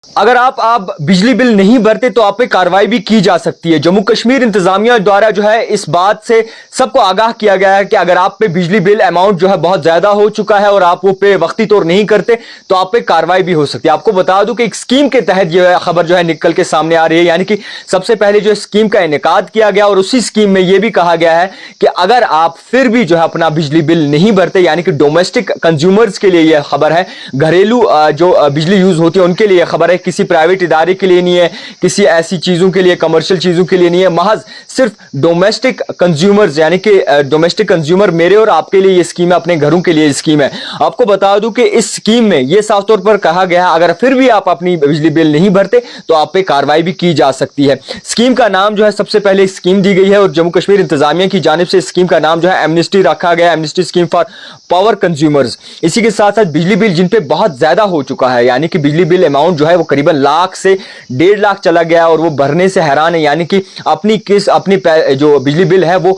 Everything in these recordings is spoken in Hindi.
अगर आप बिजली बिल नहीं भरते तो आप पे कार्रवाई भी की जा सकती है। जम्मू कश्मीर इंतजामिया द्वारा जो है इस बात से सबको आगाह किया गया है कि अगर आप पे बिजली बिल अमाउंट जो है बहुत ज्यादा हो चुका है और आप वो पे वक्ती तौर नहीं करते तो आप पे कार्रवाई भी हो सकती है। आपको बता दूं कि एक स्कीम के तहत यह खबर जो है निकल के सामने आ रही है, यानी कि सबसे पहले जो स्कीम का इनेकाद किया गया और उसी स्कीम में यह भी कहा गया है कि अगर आप फिर भी जो है अपना बिजली बिल नहीं भरते, यानी कि डोमेस्टिक कंज्यूमर्स के लिए यह खबर है, घरेलू जो बिजली यूज होती है उनके लिए यह खबर है, किसी प्राइवेट इदारे के लिए नहीं है, किसी ऐसी चीजों के लिए, कमर्शियल चीजों के लिए नहीं है, महज सिर्फ डोमेस्टिक कंज्यूमर्स यानी कि डोमेस्टिक कंज्यूमर मेरे और आपके लिए ये स्कीम है, अपने घरों के लिए स्कीम है। आपको बता दूं कि इस स्कीम में यह साफ तौर पर कहा गया है अगर फिर भी आप अपनी बिजली बिल नहीं भरते तो आप पे कार्रवाई भी की जा सकती है। स्कीम का नाम जो है सबसे पहले स्कीम दी गई है और जम्मू कश्मीर इंतजामिया की जानिब से स्कीम का नाम जो है एमनेस्टी रखा गया, amnesty scheme for power consumers. इसी के साथ साथ बिजली बिल जिन पे बहुत ज्यादा हो चुका है, यानी कि बिजली बिल अमाउंट जो है वो करीबन लाख से 1.5 लाख चला गया और वो भरने से हैरान है, यानी कि अपनी जो बिजली बिल है वो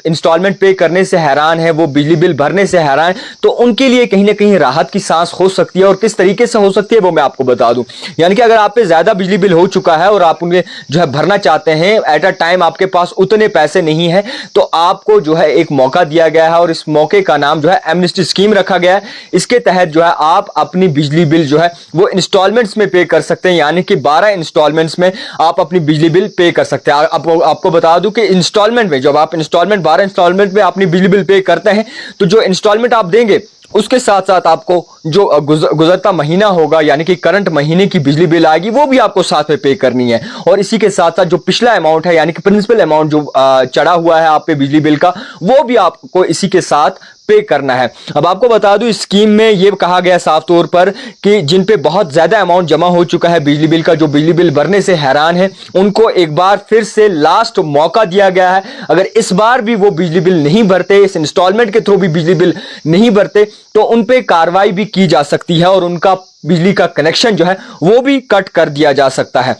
इंस्टॉलमेंट पे करने से हैरान है, वो बिजली बिल भरने से हैरान है, तो उनके लिए कहीं ना कहीं राहत की सांस हो सकती है। और किस तरीके से हो सकती है वो मैं आपको बता दूं। यानी कि अगर आप पे ज्यादा बिजली बिल हो चुका है और आप उन्हें जो है भरना चाहते हैं, एट अ टाइम आपके पास उतने पैसे नहीं है, तो आपको जो है एक मौका दिया गया है और इस मौके का नाम जो है एमनेस्टी स्कीम रखा गया है। इसके तहत जो है आप अपनी बिजली बिल जो है वो इंस्टॉलमेंट्स में पे कर सकते हैं, यानी कि 12 इंस्टॉलमेंट्स में आप अपनी बिजली बिल पे कर सकते हैं। आपको बता दूं कि इंस्टॉलमेंट में जब आप 12 इंस्टॉलमेंट में अपनी बिजली बिल पे करते हैं तो जो इंस्टॉलमेंट आप देंगे उसके साथ साथ आपको जो गुजरता महीना होगा, यानी कि करंट महीने की बिजली बिल आएगी, वो भी आपको साथ में पे करनी है। और इसी के साथ साथ जो पिछला अमाउंट है, यानी कि प्रिंसिपल अमाउंट जो चढ़ा हुआ है आप पे बिजली बिल का, वो भी आपको इसी के साथ पे करना है। अब आपको बता दूं इस स्कीम में यह कहा गया साफ तौर पर कि जिन पे बहुत ज्यादा अमाउंट जमा हो चुका है बिजली बिल का, जो बिजली बिल भरने से हैरान है, उनको एक बार फिर से लास्ट मौका दिया गया है। अगर इस बार भी वो बिजली बिल नहीं भरते, इस इंस्टॉलमेंट के थ्रू भी बिजली बिल नहीं भरते, तो उन पे कार्रवाई भी की जा सकती है और उनका बिजली का कनेक्शन जो है वो भी कट कर दिया जा सकता है।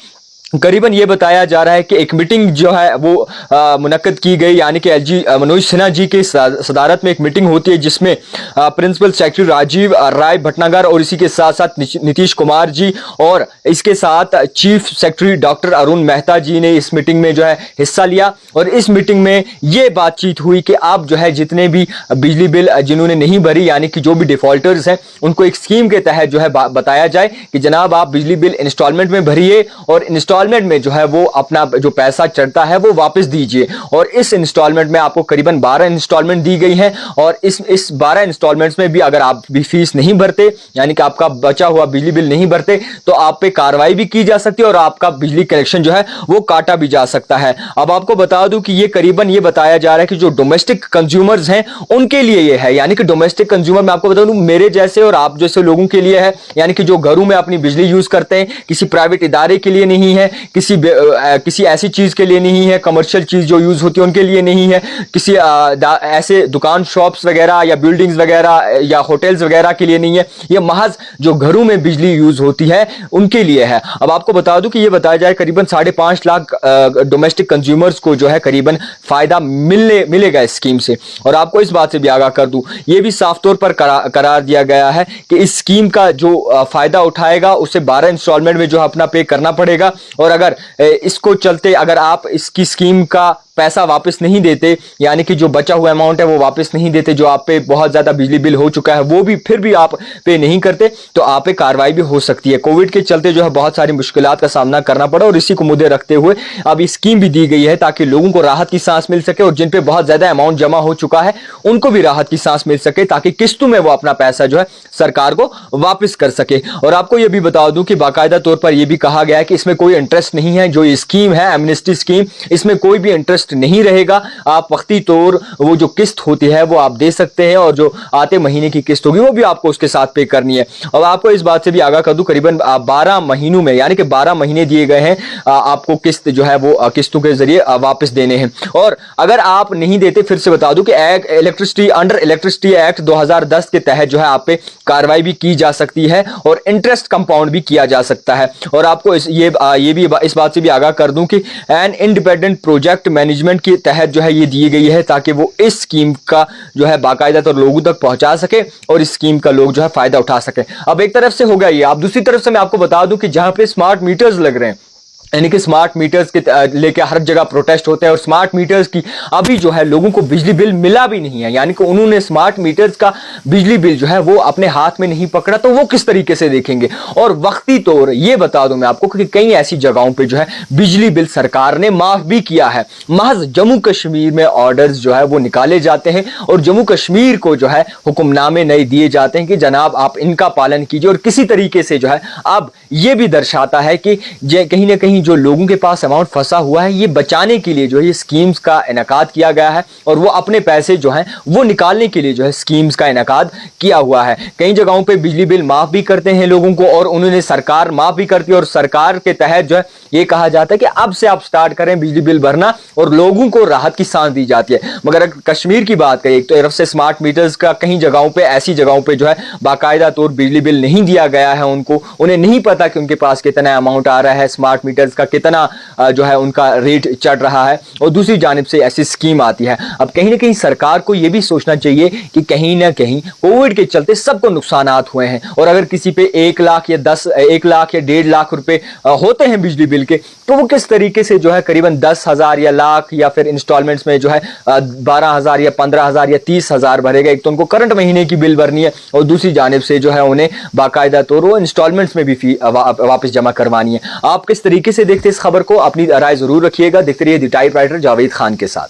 करीबन ये बताया जा रहा है कि एक मीटिंग जो है वो मुनक्कद की गई, यानी कि एलजी मनोज सिन्हा जी की सदारत में एक मीटिंग होती है जिसमें प्रिंसिपल सेक्रेटरी राजीव राय भटनागर और इसी के साथ साथ नीतीश कुमार जी और इसके साथ chief secretary doctor Arun Mehta ji ने इस मीटिंग में जो है हिस्सा लिया। और इस मीटिंग में ये बातचीत हुई कि आप जो है जितने भी बिजली बिल जिन्होंने नहीं भरी, यानी कि जो भी डिफॉल्टर्स हैं, उनको एक स्कीम के तहत जो है बताया जाए कि जनाब आप बिजली बिल इंस्टॉलमेंट में भरिए और इंस्टॉलमेंट में जो है वो अपना जो पैसा चढ़ता है वो वापस दीजिए। और इस इंस्टॉलमेंट में आपको करीबन 12 इंस्टॉलमेंट दी गई है और इस 12 इंस्टॉलमेंट्स में भी अगर आप भी फीस नहीं भरते, यानी कि आपका बचा हुआ बिजली बिल नहीं भरते, तो आप पे कार्रवाई भी की जा सकती है और आपका बिजली कनेक्शन जो है वो काटा भी जा सकता है। अब आपको बता दूं कि ये करीबन ये बताया जा रहा है कि जो डोमेस्टिक कंज्यूमर्स हैं उनके लिए ये है, यानी कि डोमेस्टिक कंज्यूमर मैं आपको बता दूं मेरे जैसे और आप जैसे लोगों के लिए है, यानी कि जो घरों में अपनी बिजली यूज करते हैं, किसी प्राइवेट इदारे के लिए नहीं है, किसी ऐसी चीज के लिए नहीं है, कमर्शियल चीज जो यूज होती है उनके लिए नहीं है, किसी ऐसे दुकान शॉप्स वगैरह या बिल्डिंग्स वगैरह या होटल्स वगैरह के लिए नहीं है, ये महज जो घरों में बिजली यूज होती है उनके लिए है। अब आपको बता दूं कि ये बताया जाए करीबन 5.5 लाख डोमेस्टिक कंज्यूमर्स को जो है करीबन फायदा मिलेगा इस स्कीम से। और आपको इस बात से भी आगाह कर दूं, ये भी साफ तौर पर करार दिया गया है कि इस स्कीम का जो फायदा उठाएगा उसे 12 इंस्टॉलमेंट में जो अपना पे करना पड़ेगा। और अगर इसको चलते अगर आप इसकी स्कीम का पैसा वापस नहीं देते, यानी कि जो बचा हुआ अमाउंट है वो वापस नहीं देते, जो आप पे बहुत ज्यादा बिजली बिल हो चुका है वो भी फिर भी आप पे नहीं करते, तो आप पे कार्रवाई भी हो सकती है। कोविड के चलते जो है बहुत सारी मुश्किलात का सामना करना पड़ा और इसी को मुद्दे रखते हुए अब ये स्कीम भी दी गई है ताकि लोगों को राहत की सांस मिल सके और जिन पे बहुत ज्यादा अमाउंट जमा हो चुका है उनको भी राहत की सांस मिल सके ताकि किस्तों में वो अपना पैसा जो है सरकार को वापस कर सके। और आपको यह भी बता दूं कि बाकायदा तौर पर यह भी कहा गया है कि इसमें कोई इंटरेस्ट नहीं है, जो ये स्कीम है एमनेस्टी स्कीम, इसमें कोई भी इंटरेस्ट नहीं रहेगा। आप वक्ती तौर वो जो किस्त होती है वो आप दे सकते हैं और जो आते महीने की किस्त होगी वो भी आपको उसके साथ पे करनी है। और आपको इस बात से भी आगाह कर दूं करीबन 12 महीनों में, यानी कि 12 महीने दिए गए हैं आपको किस्त जो है वो किस्तों के जरिए वापस देने हैं। और अगर आप नहीं देते, फिर से बता दूं कि इलेक्ट्रिसिटी एक्ट 2010 के तहत जो है आप पे कार्रवाई भी की जा सकती है और इंटरेस्ट कंपाउंड भी किया जा सकता है। और आपको इस बात से भी आगाह कर दूं कि एन इंडिपेंडेंट प्रोजेक्ट मैनेजमेंट के तहत जो है ये दी गई है ताकि वो इस स्कीम का जो है बाकायदा तौर लोगों तक पहुंचा सके और इस स्कीम का लोग जो है फायदा उठा सके। अब एक तरफ से हो गया ये, अब दूसरी तरफ से मैं आपको बता दूं कि जहां पे स्मार्ट मीटर्स लग रहे हैं, यानी कि स्मार्ट मीटर्स के लेके हर जगह प्रोटेस्ट होते हैं और स्मार्ट मीटर्स की अभी जो है लोगों को बिजली बिल मिला भी नहीं है, यानी कि उन्होंने स्मार्ट मीटर्स का बिजली बिल जो है वो अपने हाथ में नहीं पकड़ा, तो वो किस तरीके से देखेंगे। और वक्ती तौर ये बता दूं मैं आपको कि कई ऐसी जगहों पे जो है बिजली बिल सरकार ने माफ भी किया है। महज जम्मू कश्मीर में ऑर्डर्स जो है वो निकाले जाते हैं और जम्मू कश्मीर को जो है हुक्मनामे नहीं दिए जाते हैं कि जनाब आप इनका पालन कीजिए। और किसी तरीके से जो है अब ये भी दर्शाता है कि कहीं ना कहीं जो लोगों के पास अमाउंट फंसा हुआ है ये बचाने के लिए जो है ये स्कीम्स का इनेकाद किया गया है और वो अपने पैसे जो हैं वो निकालने के लिए जो है स्कीम्स का इनेकाद किया हुआ है। कई जगहों पे बिजली बिल माफ भी करते हैं लोगों को और उन्होंने सरकार माफ भी करती है और सरकार के तहत जो है ये कहा जाता है कि अब से आप स्टार्ट करें बिजली बिल भरना और लोगों को राहत की सांस दी जाती है। मगर अगर कश्मीर की बात करें, एक तो तरफ से स्मार्ट मीटर्स का कहीं जगहों पे ऐसी जगहों पे जो है बाकायदा तौर बिजली बिल नहीं दिया गया है, उन्हें नहीं पता कि उनके पास कितना अमाउंट आ रहा है, स्मार्ट मीटर्स का कितना जो है उनका रेट चढ़ रहा है। और दूसरी जानिब से ऐसी स्कीम आती है। अब कहीं ना कहीं सरकार को यह भी सोचना चाहिए कि कहीं ना कहीं कोविड के चलते सबको नुकसानात हुए हैं और अगर किसी पे 1 लाख या 1.5 लाख रुपए होते हैं बिजली बिल के, तो वो किस तरीके से जो है करीबन 10,000 या लाख या फिर इंस्टॉलमेंट्स में जो है 12,000 या 15,000 या 30,000 भरेगा। एक तो उनको करंट महीने की बिल भरनी है और दूसरी जानिब से जो है उन्हें बाकायदा तौर वो इंस्टॉलमेंट्स में भी फी वापस जमा करवानी है। आप किस तरीके से देखते हैं इस खबर को? अपनी राय जरूर रखिएगा। देखते रहिए द टाइपराइटर जावेद खान के साथ।